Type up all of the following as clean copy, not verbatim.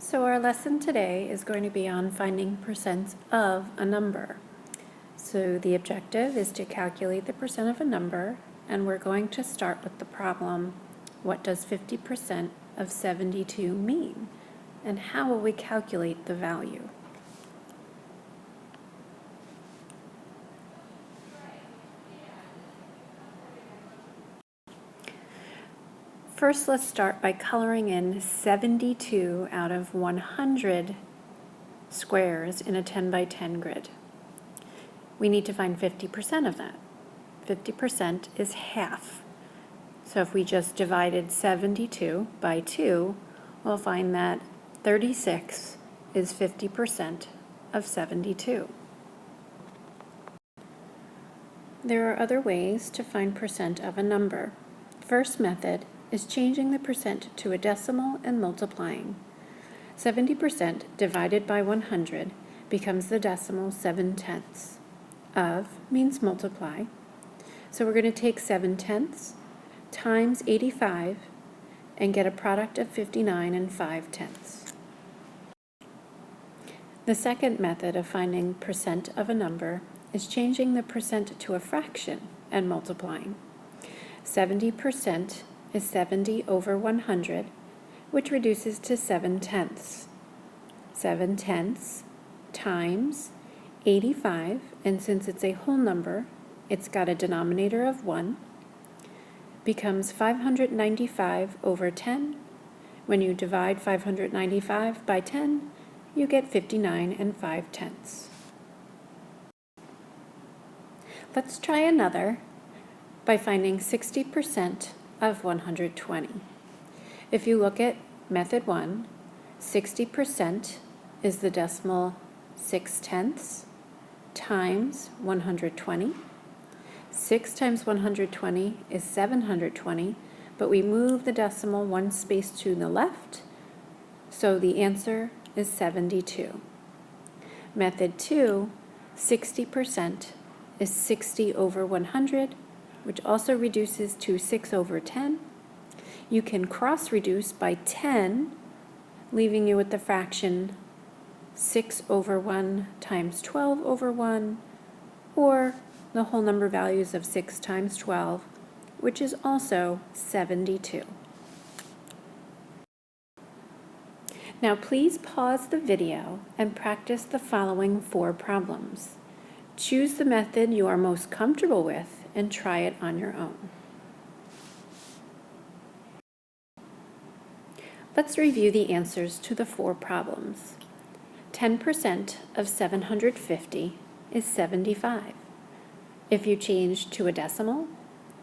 So our lesson today is going to be on finding percents of a number. So the objective is to calculate the percent of a number, and we're going to start with the problem, what does 50% of 72 mean? And how will we calculate the value? First, let's start by coloring in 72 out of 100 squares in a 10 by 10 grid. We need to find 50% of that. 50% is half. So if we just divided 72 by 2, we'll find that 36 is 50% of 72. There are other ways to find percent of a number. First method is changing the percent to a decimal and multiplying. 70% divided by 100 becomes the decimal 7/10. Of means multiply. So we're going to take 7/10 times 85 and get a product of 59 5/10. The second method of finding percent of a number is changing the percent to a fraction and multiplying. 70% is 70 over 100, which reduces to 7/10. 7/10 times 85, and since it's a whole number, it's got a denominator of 1, becomes 595 over 10. When you divide 595 by 10, you get 59 5/10. Let's try another by finding 60% of 120. If you look at method 1, 60% is the decimal 6/10 times 120. 6 times 120 is 720, but we move the decimal one space to the left, so the answer is 72. Method 2, 60% is 60 over 100, which also reduces to 6 over 10. You can cross-reduce by 10, leaving you with the fraction 6 over 1 times 12 over 1, or the whole number values of 6 times 12, which is also 72. Now please pause the video and practice the following 4 problems. Choose the method you are most comfortable with and try it on your own. Let's review the answers to the 4 problems. 10% of 750 is 75. If you change to a decimal,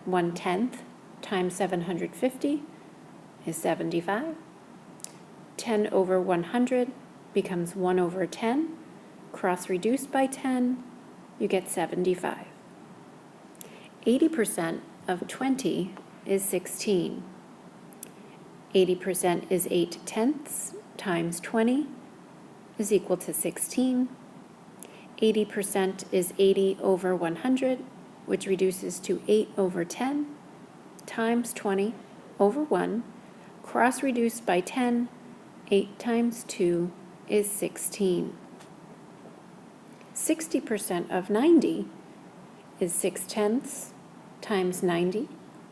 1/10 times 750 is 75. 10 over 100 becomes 1 over 10. Cross-reduced by 10, you get 75. 80% of 20 is 16. 80% is 8/10 times 20 is equal to 16. 80% is 80 over 100, which reduces to 8 over 10 times 20 over 1. Cross-reduced by 10, 8 times 2 is 16. 60% of 90 is 6/10 times 90,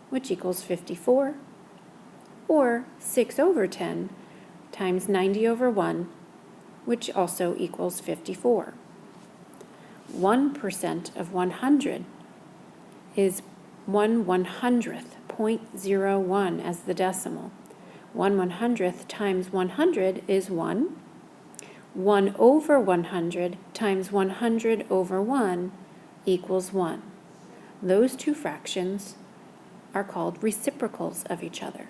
which equals 54, or 6 over 10 times 90 over 1, which also equals 54. 1% of 100 is 1/100th, 0.01 as the decimal. 1/100th times 100 is 1. 1 over 100 times 100 over 1 equals 1. Those two fractions are called reciprocals of each other.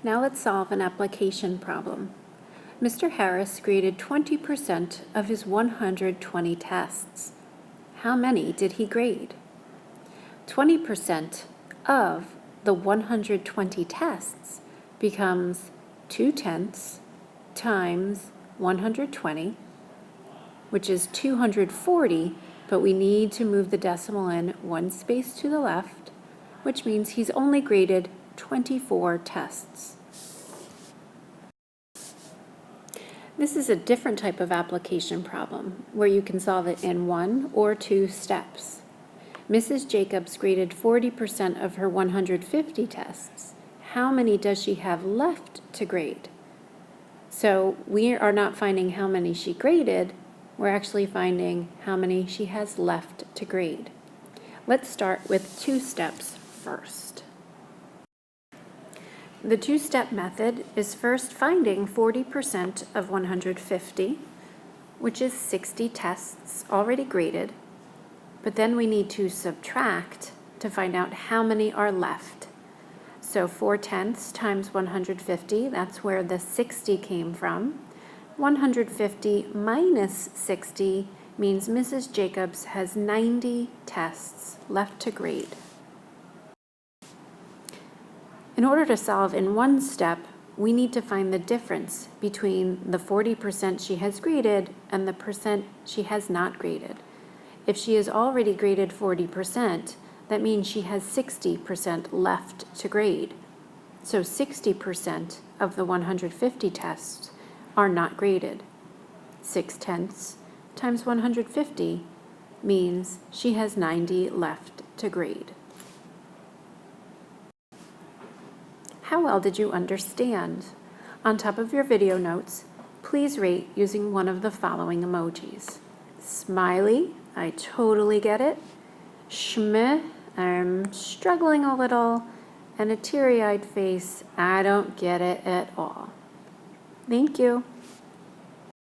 Now let's solve an application problem. Mr. Harris graded 20% of his 120 tests. How many did he grade? 20% of the 120 tests becomes 2/10 times 120, which is 240, but we need to move the decimal in one space to the left, which means he's only graded 24 tests. This is a different type of application problem where you can solve it in 1 or 2 steps. Mrs. Jacobs graded 40% of her 150 tests. How many does she have left to grade? So we are not finding how many she graded, we're actually finding how many she has left to grade. Let's start with 2 steps first. The 2-step method is first finding 40% of 150, which is 60 tests already graded, but then we need to subtract to find out how many are left. So 4/10 times 150, that's where the 60 came from. 150 minus 60 means Mrs. Jacobs has 90 tests left to grade. In order to solve in 1 step, we need to find the difference between the 40% she has graded and the percent she has not graded. If she has already graded 40%, that means she has 60% left to grade. So 60% of the 150 tests are not graded. 6/10 times 150 means she has 90 left to grade. How well did you understand? On top of your video notes, please rate using one of the following emojis. Smiley, I totally get it. Shmeh, I'm struggling a little. And a teary-eyed face, I don't get it at all. Thank you.